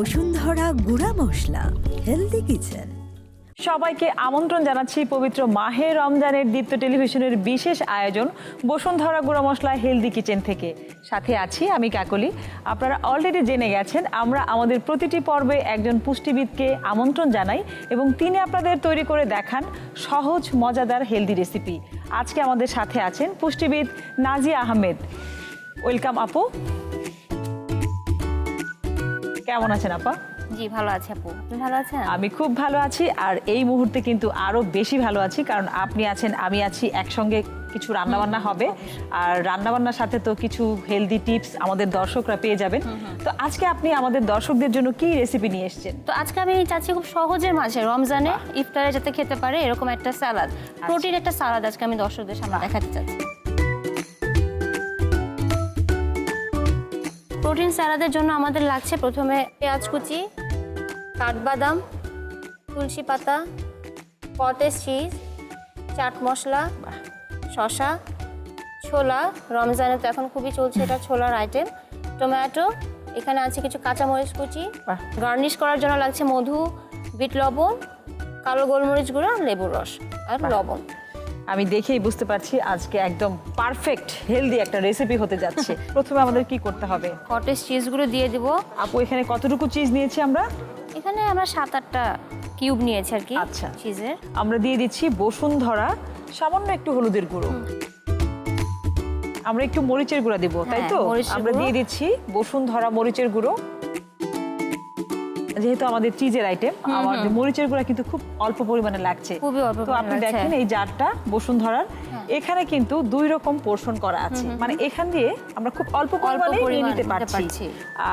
বসুন্ধরা গুঁড়া মশলা healthy kitchen. সবাইকে আমন্ত্রণ জানাচ্ছি পবিত্র মাহে রমজানের দীপ্ত টেলিভিশনের বিশেষ আয়োজন বসুন্ধরা গুঁড়া মশলা হেলদি কিচেন থেকে। সাথে আছি আমি কাকলি। আপনারা অলরেডি জেনে গেছেন আমরা আমাদের প্রতিটি পর্বে একজন পুষ্টিবিদকে আমন্ত্রণ জানাই এবং তিনি আপনাদের তৈরি করে দেখান সহজ মজাদার হেলদি রেসিপি। আজকে আমাদের সাথে আছেন পুষ্টিবিদ নাজিয়া আহমেদ। ওয়েলকাম আপু। কেমন আছেন আপা? জি ভালো আছি আপু, আপনি ভালো আছেন? আমি খুব ভালো আছি, আর এই মুহূর্তে কিন্তু আরো বেশি ভালো আছি কারণ আপনি আছেন, আমি আছি, একসঙ্গে কিছু রান্নাবান্না হবে। আর রান্নাবান্নার সাথে তো কিছু হেলদি টিপস আমাদের দর্শকরা পেয়ে যাবেন। তো আজকে আপনি আমাদের দর্শকদের জন্য কি রেসিপি নিয়ে এসেছেন? তো আজকে আমি চাচ্ছি খুব সহজের মাঝে রমজানে ইফতারে যাতে খেতে পারে এরকম একটা সালাদ, প্রোটিন একটা সালাদ আজকে আমি দর্শকদের সামনে দেখাতে চাচ্ছি। প্রোটিন সালাদের জন্য আমাদের লাগছে প্রথমে পেঁয়াজ কুচি, কাঠবাদাম, তুলসী পাতা, কটেজ চিজ, চাট মশলা, শসা, ছোলা, রমজানে তো এখন খুবই চলছে এটা ছোলার আইটেম, টমেটো, এখানে আছে কিছু কাঁচামরিচ কুচি, গার্নিশ করার জন্য লাগছে মধু, বিট লবণ, কালো গোলমরিচ গুঁড়া, লেবুর রস আর লবণ। আমি দেখেই বুঝতে পারছি আজকে একদম পারফেক্ট হেলদি একটা রেসিপি হতে যাচ্ছে। প্রথমে আমাদের কি করতে হবে? কটেজ চিজগুলো দিয়ে দিব। আপু এখানে কতটুকু চিজ নিয়েছি আমরা? এখানে আমরা 7-8টা কিউব নিয়েছি আর কি। আচ্ছা, চিজের আমরা দিয়ে দিচ্ছি বসুন্ধরা, সামান্য একটু হলুদের গুঁড়ো, আমরা একটু মরিচের গুঁড়া দিব, তাই তো? আমরা দিয়ে দিচ্ছি বসুন্ধরা মরিচের গুঁড়ো। যেহেতু আমাদের চিজের আইটেম, আমাদের মরিচের গুঁড়া কিন্তু খুব অল্প পরিমাণে লাগছে। তো আপনি দেখেন এই জারটা বসুন্ধরার, এখানে কিন্তু 2 রকম পোরশন করা আছে, মানে এখান দিয়ে আমরা খুব অল্প পরিমাণে নিয়ে নিতে পারছি,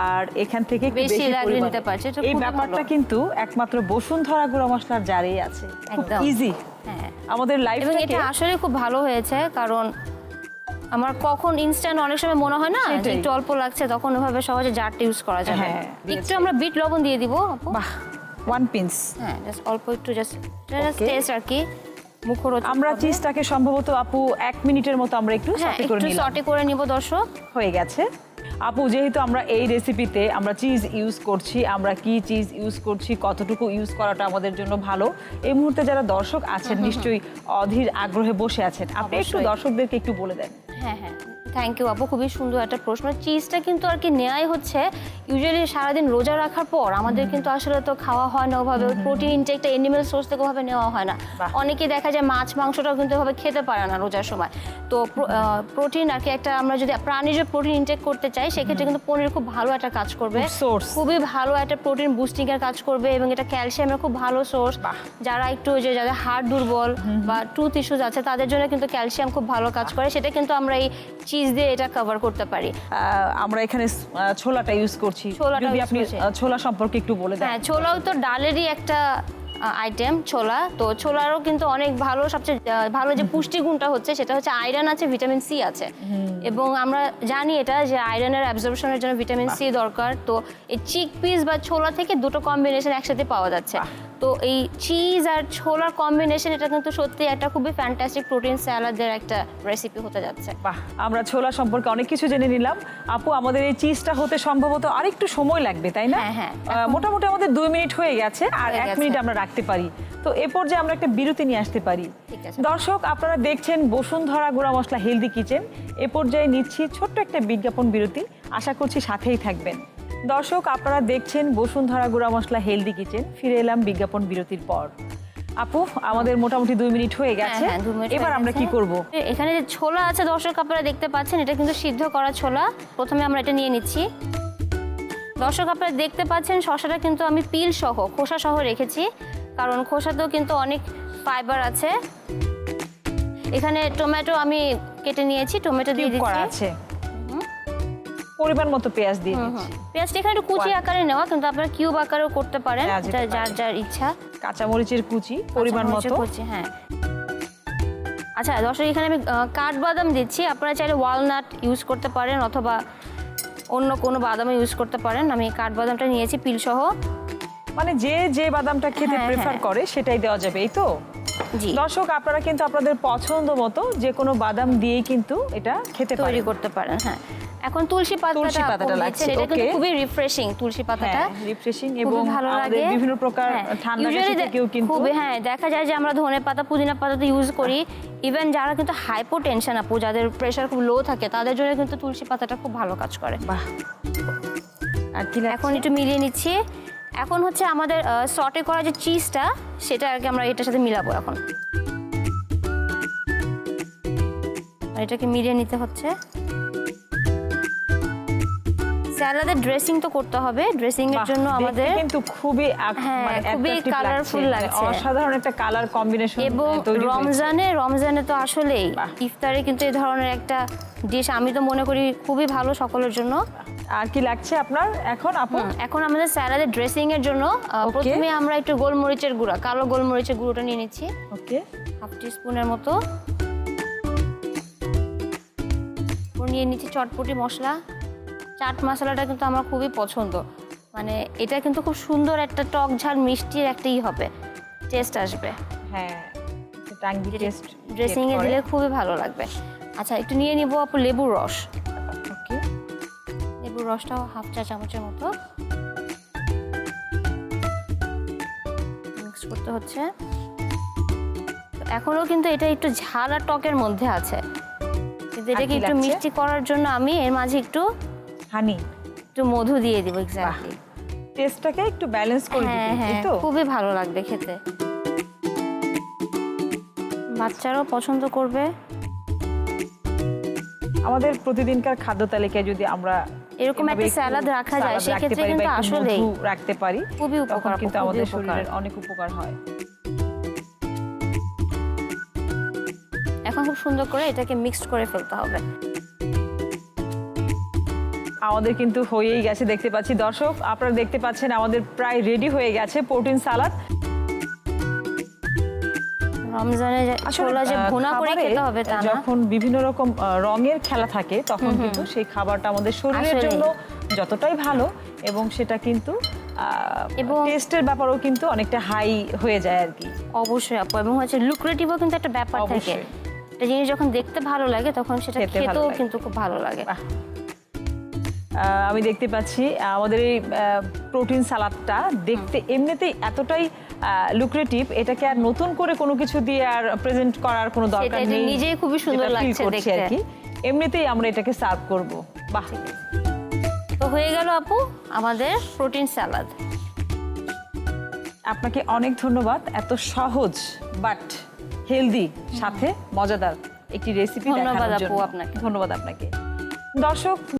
আর এখান থেকে বেশি লাগলে নিতে পারছি। এই ব্যাপারটা কিন্তু একমাত্র বসুন্ধরা গুঁড়া মশলার জারেই আছে, খুব ইজি। আমাদের লাইফটাকে এটা আসলে খুব ভালো হয়েছে, কারণ আমার কখন ইনস্ট্যান্ট অনেক সময় মনে হয় না যে একটু অল্প লাগছে, তখন ওভাবে সহজে জারটা ইউজ করা যাবে। একটু আমরা বিট লবণ দিয়ে দিব আপু। বাহ, 1 পিঞ্চ। হ্যাঁ, জাস্ট অল্প একটু, জাস্ট টেস্ট আর কি। মুখরোচক। আমরা চিজটাকে সম্ভবত আপু 1 মিনিটের মতো আমরা একটু সটে করে নিলাম। সটে করে নিব দর্শক। হয়ে গেছে আপু। যেহেতু আমরা এই রেসিপিতে আমরা চিজ ইউজ করছি, আমরা কি চিজ ইউজ করছি, কতটুকু ইউজ করাটা আমাদের জন্য ভালো, এই মুহূর্তে যারা দর্শক আছেন নিশ্চয়ই অধীর আগ্রহে বসে আছেন। আপনি একটু দর্শকদেরকে একটু বলে দেন। হ্যাঁ হ্যাঁ, থ্যাংক ইউ আপু, খুবই সুন্দর একটা প্রশ্ন। চিজটা কিন্তু আর কি নেওয়াই হচ্ছে ইউজুয়ালি সারাদিন রোজা রাখার পর আমাদের কিন্তু আসলে তো খাওয়া হয় না ওভাবে, প্রোটিন ইনটেকটা এনিম্যাল সোর্স থেকে ওভাবে নেওয়া হয় না। অনেকে দেখা যায় মাছ মাংসটাও কিন্তু ওভাবে খেতে পারে না রোজার সময়। তো প্রোটিন আর কি একটা, আমরা যদি প্রাণীজ প্রোটিন ইনটেক করতে চাই সেক্ষেত্রে কিন্তু পনির খুব ভালো একটা কাজ করবে, খুবই ভালো একটা প্রোটিন বুস্টিং এর কাজ করবে, এবং এটা ক্যালসিয়ামের খুব ভালো সোর্স। যারা একটু যে যাদের হাড় দুর্বল বা টুথ ইস্যুজ আছে তাদের জন্য কিন্তু ক্যালসিয়াম খুব ভালো কাজ করে, সেটা কিন্তু আমরা এই চিজ দিয়ে এটা কভার করতে পারি। আমরা এখানে ছোলাটা ইউজ করছি, যদি আপনি ছোলা সম্পর্কে একটু বলে দেন। হ্যাঁ, ছোলাও তো ডালেরই একটা আইটেম ছোলা। তো ছোলারও কিন্তু অনেক ভালো, সবচেয়ে ভালো যে পুষ্টিগুণটা হচ্ছে সেটা হচ্ছে আয়রন আছে, ভিটামিন সি আছে, এবং আমরা জানি এটা যে আয়রনের অ্যাবজর্পশনের জন্য ভিটামিন সি দরকার। তো এই চিকপিস বা ছোলা থেকে দুটো কম্বিনেশন একসাথে পাওয়া যাচ্ছে। তো এই চিজ আর ছোলার কম্বিনেশন এটা কিন্তু সত্যি একটা খুবই ফ্যান্টাস্টিক প্রোটিন স্যালাদের একটা রেসিপি হতে যাচ্ছে। বাহ, আমরা ছোলা সম্পর্কে অনেক কিছু জেনে নিলাম। আপু আমাদের এই চিজটা হতে সম্ভবত আরেকটু সময় লাগবে, তাই না? হ্যাঁ, মোটামুটি আমাদের 2 মিনিট হয়ে গেছে, আর 1 মিনিট আমরা রাখতে পারি। তো এরপর যে আমরা একটা বিরতি নিয়ে আসতে পারি। দর্শক আপনারা দেখছেন বসুন্ধরা গুঁড়া মশলা হেলদি কিচেন। এ পর্যায়ে নিচ্ছি ছোট্ট একটা বিজ্ঞাপন বিরতি, আশা করছি সাথেই থাকবেন। দর্শক আপনারা দেখছেন বসুন্ধরা গুঁড়া মশলা হেলদি কিচেন। ফিরে এলাম বিজ্ঞাপন বিরতির পর। আপু আমাদের মোটামুটি 2 মিনিট হয়ে গেছে, এবার আমরা কি করব? এখানে যে ছোলা আছে দর্শক আপনারা দেখতে পাচ্ছেন, এটা কিন্তু সিদ্ধ করা ছোলা। প্রথমে আমরা এটা নিয়ে নিচ্ছি। দর্শক আপনারা দেখতে পাচ্ছেন শসাটা কিন্তু আমি পিল সহ, খোসা সহ রেখেছি, কারণ খোসাতেও কিন্তু অনেক ফাইবার আছে। এখানে টমেটো আমি কেটে নিয়েছি, টমেটো দিয়ে দিচ্ছি। পরিমাণ মতো পেঁয়াজ দিয়ে দিচ্ছি। পেঁয়াজটা এখানে একটু কুচি আকারে নেওয়া, কিন্তু আপনারা কিউব আকারেও করতে পারেন, এটা যার যার ইচ্ছা। কাঁচামরিচের কুচি পরিমাণ মতো। হ্যাঁ, আচ্ছা দর্শক এখানে আমি কাঠবাদাম দিচ্ছি, আপনারা চাইলে ওয়ালনাট ইউজ করতে পারেন অথবা অন্য কোনো বাদামও ইউজ করতে পারেন। আমি কাঠবাদামটা নিয়েছি পিল সহ। মানে যে যে বাদামটা খেতে প্রেফার করে সেটাই দেওয়া যাবে, এই তো? জি। দর্শক আপনারা কিন্তু আপনাদের পছন্দ মতো যে কোনো বাদাম দিয়েই কিন্তু এটা খেতে তৈরি করতে পারেন। হ্যাঁ, এখন তুলসী পাতাটা লাগছে, এটা কিন্তু okay. খুবই রিফ্রেশিং তুলসী পাতাটা। রিফ্রেশিং খুবই এবং ভালো আমাদের লাগে। বিভিন্ন প্রকার ঠান্ডা কাশি থেকেও কিন্তু খুবই দেখা যায় যে আমরা ধনে পাতা পুদিনা পাতা তো ইউজ করি। ইভেন যারা কিন্তু হাইপোটেনশন আপু, যাদের প্রেশার খুব লো থাকে, তাদের জন্য কিন্তু তুলসী পাতাটা খুব ভালো কাজ করে। বাহ। আর কি এখন একটু মিলিয়ে নিচ্ছি। এখন হচ্ছে আমাদের সটে করা যে চিজটা, সেটা আর কি আমরা এটার সাথে মিলাবো এখন। আর এটাকে মিলিয়ে নিতে হচ্ছে। স্যালাডের ড্রেসিং তো করতে হবে। ড্রেসিং এর জন্য আমাদের কিন্তু খুবই খুবই কালারফুল লাগছে, অসাধারণ একটা কালার কম্বিনেশন। এবং রমজানে তো আসলেই ইফতারে কিন্তু এই ধরনের একটা ডিশ আমি তো মনে করি খুবই ভালো সকলের জন্য। আর কি লাগছে আপনার এখন আপু? এখন আমাদের স্যালাডের ড্রেসিং এর জন্য প্রথমে আমরা একটু গোলমরিচের গুঁড়া, কালো গোলমরিচের গুঁড়োটা নিয়ে নিচ্ছি। ওকে, হাফ টিস্পুনের মতো। নিয়ে নিচ্ছি চটপটি মশলা। চাট মশলাটা কিন্তু আমার খুবই পছন্দ, মানে এটা কিন্তু খুব সুন্দর একটা টক ঝাল মিষ্টির একটাই হবে, টেস্ট আসবে। হ্যাঁ, টাঙ্গি টেস্ট ড্রেসিং এ দিলে খুবই ভালো লাগবে। আচ্ছা, একটু নিয়ে নিব আপু লেবুর রস। ওকে, লেবুর রসটাও হাফ চা চামচের মতো মিক্স করতে হচ্ছে। এখনো কিন্তু এটা একটু ঝাল আর টকের মধ্যে আছে, কিন্তু এটাকে একটু মিষ্টি করার জন্য আমি এর মাঝে একটু হানি, একটু মধু দিয়ে দিব। এক্স্যাক্টলি, টেস্টটাকে একটু ব্যালেন্স করে দিতে, তাই তো? খুবই ভালো লাগবে খেতে, বাচ্চারাও পছন্দ করবে। আমাদের প্রতিদিনকার খাদ্য তালিকায় যদি আমরা এরকম একটা স্যালাড রাখা যায়, সেক্ষেত্রে কিন্তু আসলেই রাখতে পারি, খুবই উপকার, কিন্তু আমাদের শরীরের অনেক উপকার হয়। এখন খুব সুন্দর করে এটাকে মিক্সড করে ফেলতে হবে। আমাদের কিন্তু হয়েই গেছে, দেখতে পাচ্ছি দর্শক, আপনারা দেখতে পাচ্ছেন আমাদের প্রায় রেডি হয়ে গেছে প্রোটিন সালাদ। রমজানে ছোলা যে ভুনা করে খেতে হবে তা না, যখন বিভিন্ন রকম রঙের খেলা থাকে তখন কিন্তু সেই খাবারটা আমাদের শরীরের জন্য যতটাই ভালো, এবং সেটা কিন্তু এবং টেস্টের ব্যাপারেও কিন্তু অনেকটা হাই হয়ে যায় আর কি। অবশ্যই আপু, এবং হচ্ছে লুক্রেটিভও কিন্তু একটা ব্যাপার থাকে। একটা জিনিস যখন দেখতে ভালো লাগে তখন সেটা খেতেও কিন্তু খুব ভালো লাগে। আমি দেখতে পাচ্ছি আমাদের এই প্রোটিন সালাদটা দেখতে এমনিতেই এতটাই লুক্রেটিভ, এটাকে আর নতুন করে কোনো কিছু দিয়ে আর প্রেজেন্ট করার কোনো দরকার নেই, নিজেই খুবই সুন্দর লাগছে দেখতে আর কি। এমনিতেই আমরা এটাকে সার্ভ করব। বাহ, তো হয়ে গেল আপু আমাদের প্রোটিন সালাদ। আপনাকে অনেক ধন্যবাদ এত সহজ বাট হেলদি সাথে মজাদার একটি রেসিপি দেখানোর জন্য। আপনাকে ধন্যবাদ আপনাকে। দর্শক